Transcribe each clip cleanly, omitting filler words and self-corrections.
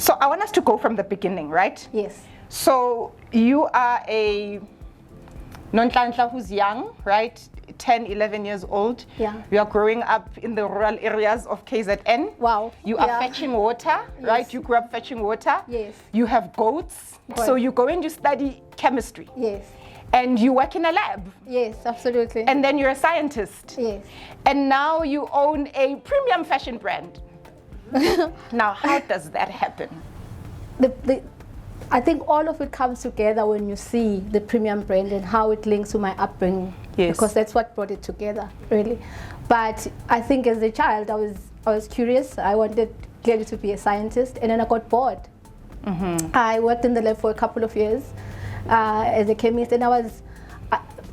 So I want us to go from the beginning, right? Yes. So you are a Nonhlanhla who's young, right? 10, 11 years old. Yeah. You are growing up in the rural areas of KZN. Wow. You are fetching water, right? Yes. You grew up fetching water. Yes. You have goats. Right. So you go and you study chemistry. Yes. And you work in a lab. Yes, absolutely. And then you're a scientist. Yes. And now you own a premium fashion brand. Now, how does that happen? I think all of it comes together when you see the premium brand and how it links to my upbringing. Yes. Because that's what brought it together, really. But I think as a child, I was curious. I wanted clearly to be a scientist, and then I got bored. I worked in the lab for a couple of years as a chemist, and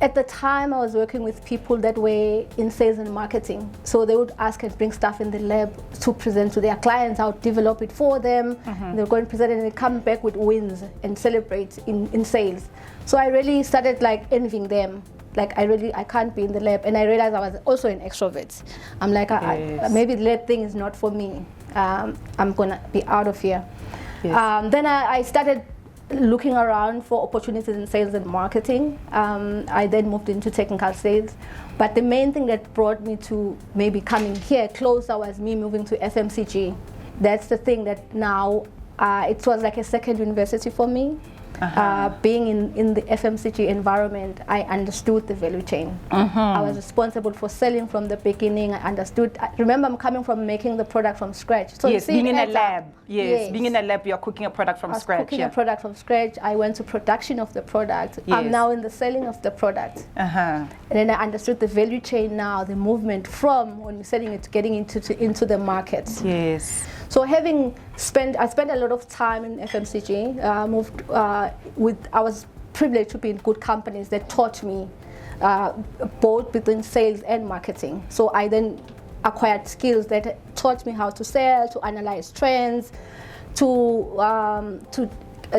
at the time I was working with people that were in sales and marketing. So they would ask and bring stuff in the lab to present to their clients. I would develop it for them. They would go and present it and they come back with wins and celebrate in sales. So I really started like envying them. Like I can't be in the lab, and I realized I was also an extrovert. I'm like, maybe the lab thing is not for me. I'm gonna be out of here. Yes. Then I started looking around for opportunities in sales and marketing. I then moved into technical sales. But the main thing that brought me to maybe coming here closer was me moving to FMCG. That's the thing that now, it was like a second university for me. Being in the FMCG environment, I understood the value chain. I was responsible for selling from the beginning. I understood. I remember, I'm coming from making the product from scratch. So yes, being in a lab. Yes, being in a lab, you're cooking a product from scratch. Cooking a product from scratch. I went to production of the product. Yes. I'm now in the selling of the product. And then I understood the value chain now, the movement from when you're selling it to getting into the market. Yes. So I spent a lot of time in FMCG. I was privileged to be in good companies that taught me both between sales and marketing. So I then acquired skills that taught me how to sell, to analyze trends, to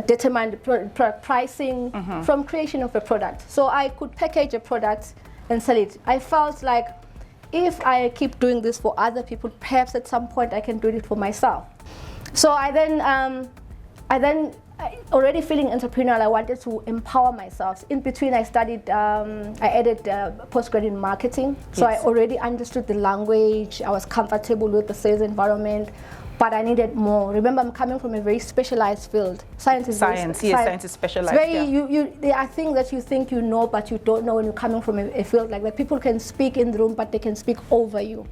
determine the product pricing from creation of a product. So I could package a product and sell it. I felt like if I keep doing this for other people, perhaps at some point I can do it for myself. So I then already feeling entrepreneurial, I wanted to empower myself. In between, I studied, I added postgrad in marketing. So I already understood the language. I was comfortable with the sales environment, but I needed more. Remember, I'm coming from a very specialized field. Science is specialized. There are things that you think you know, but you don't know when you're coming from a field like that. People can speak in the room, but they can speak over you.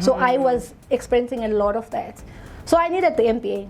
So I was experiencing a lot of that. So I needed the MBA.